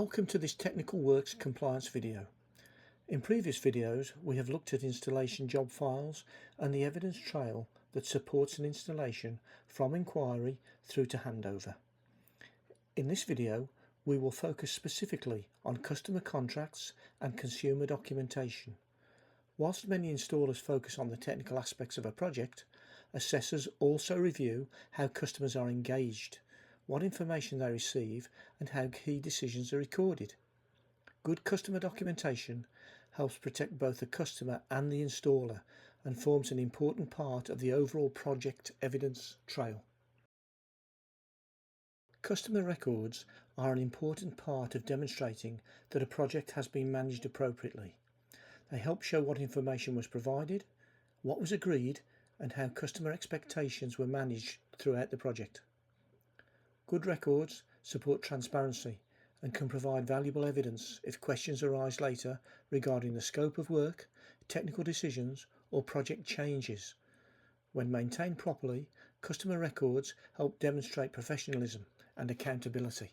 Welcome to this Technical Works compliance video. In previous videos we have looked at installation job files and the evidence trail that supports an installation from inquiry through to handover. In this video we will focus specifically on customer contracts and consumer documentation. Whilst many installers focus on the technical aspects of a project, assessors also review how customers are engaged, what information they receive and how key decisions are recorded. Good customer documentation helps protect both the customer and the installer and forms an important part of the overall project evidence trail. Customer records are an important part of demonstrating that a project has been managed appropriately. They help show what information was provided, what was agreed, and how customer expectations were managed throughout the project. Good records support transparency and can provide valuable evidence if questions arise later regarding the scope of work, technical decisions, or project changes. When maintained properly, customer records help demonstrate professionalism and accountability.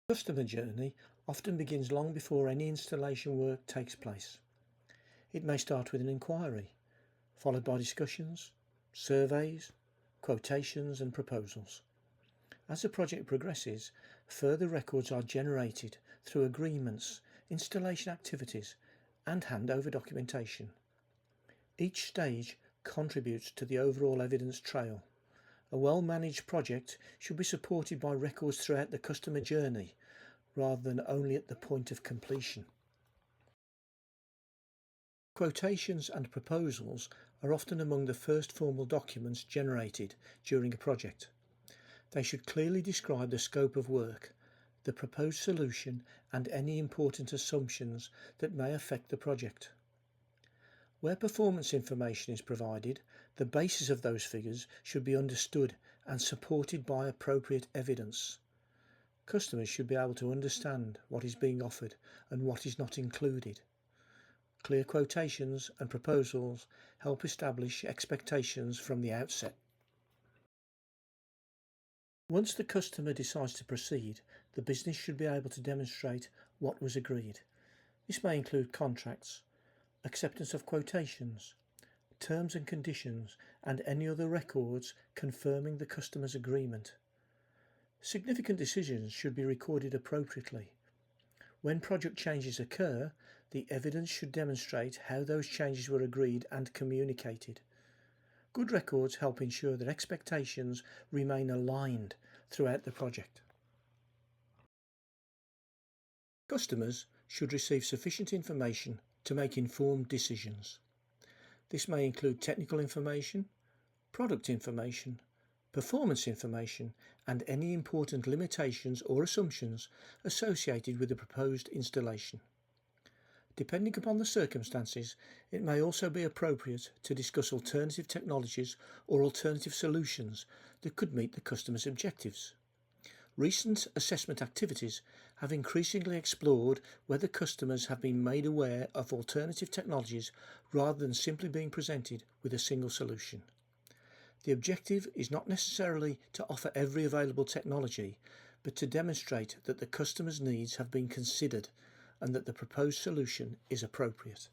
The customer journey often begins long before any installation work takes place. It may start with an inquiry, followed by discussions, surveys, quotations and proposals. As the project progresses, further records are generated through agreements, installation activities and handover documentation. Each stage contributes to the overall evidence trail. A well-managed project should be supported by records throughout the customer journey rather than only at the point of completion. Quotations and proposals are often among the first formal documents generated during a project. They should clearly describe the scope of work, the proposed solution and any important assumptions that may affect the project. Where performance information is provided, the basis of those figures should be understood and supported by appropriate evidence. Customers should be able to understand what is being offered and what is not included. Clear quotations and proposals help establish expectations from the outset. Once the customer decides to proceed, the business should be able to demonstrate what was agreed. This may include contracts, acceptance of quotations, terms and conditions, and any other records confirming the customer's agreement. Significant decisions should be recorded appropriately. When project changes occur, the evidence should demonstrate how those changes were agreed and communicated. Good records help ensure that expectations remain aligned throughout the project. Customers should receive sufficient information to make informed decisions. This may include technical information, product information, performance information, and any important limitations or assumptions associated with the proposed installation. Depending upon the circumstances, it may also be appropriate to discuss alternative technologies or alternative solutions that could meet the customer's objectives. Recent assessment activities have increasingly explored whether customers have been made aware of alternative technologies rather than simply being presented with a single solution. The objective is not necessarily to offer every available technology, but to demonstrate that the customer's needs have been considered and that the proposed solution is appropriate.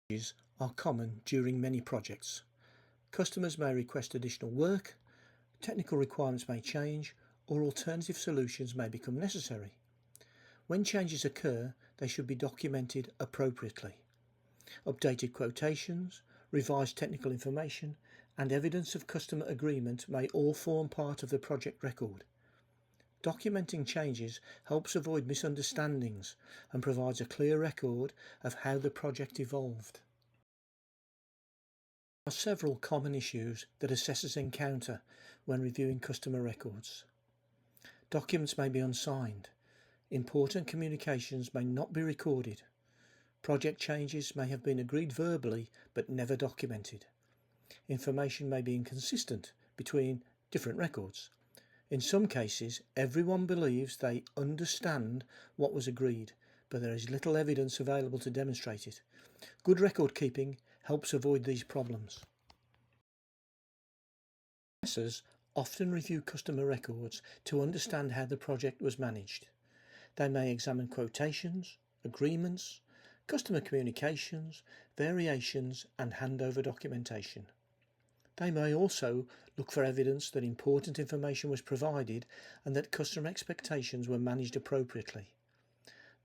Changes are common during many projects. Customers may request additional work, technical requirements may change, or alternative solutions may become necessary. When changes occur, they should be documented appropriately. Updated quotations, revised technical information, and evidence of customer agreement may all form part of the project record. Documenting changes helps avoid misunderstandings and provides a clear record of how the project evolved. There are several common issues that assessors encounter when reviewing customer records. Documents may be unsigned. Important communications may not be recorded. Project changes may have been agreed verbally but never documented. Information may be inconsistent between different records. In some cases, everyone believes they understand what was agreed, but there is little evidence available to demonstrate it. Good record keeping helps avoid these problems. Assessors often review customer records to understand how the project was managed. They may examine quotations, agreements, customer communications, variations and handover documentation. They may also look for evidence that important information was provided and that customer expectations were managed appropriately.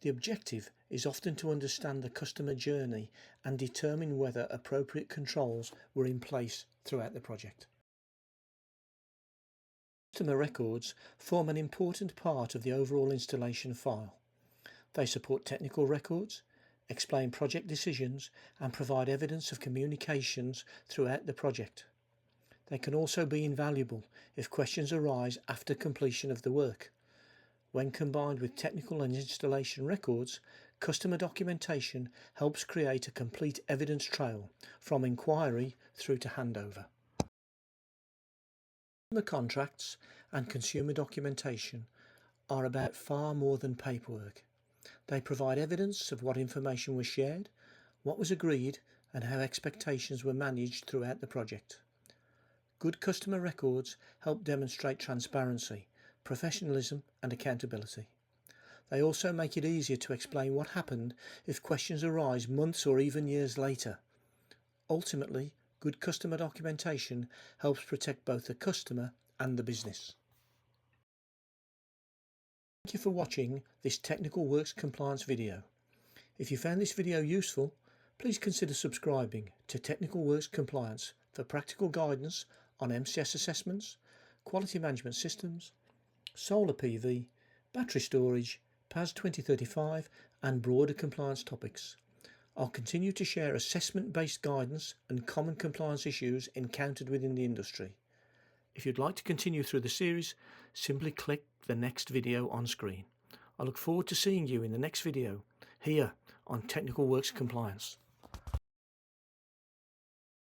The objective is often to understand the customer journey and determine whether appropriate controls were in place throughout the project. Customer records form an important part of the overall installation file. They support technical records, explain project decisions, and provide evidence of communications throughout the project. They can also be invaluable if questions arise after completion of the work. When combined with technical and installation records, customer documentation helps create a complete evidence trail from inquiry through to handover. Customer contracts and consumer documentation are about far more than paperwork. They provide evidence of what information was shared, what was agreed, and how expectations were managed throughout the project. Good customer records help demonstrate transparency, professionalism, and accountability. They also make it easier to explain what happened if questions arise months or even years later. Ultimately, good customer documentation helps protect both the customer and the business. Thank you for watching this Technical Works Compliance video. If you found this video useful, please consider subscribing to Technical Works Compliance for practical guidance on MCS assessments, quality management systems, solar PV, battery storage, PAS 2035 and broader compliance topics. I'll continue to share assessment-based guidance and common compliance issues encountered within the industry. If you'd like to continue through the series, simply click the next video on screen. I look forward to seeing you in the next video here on Technical Works Compliance.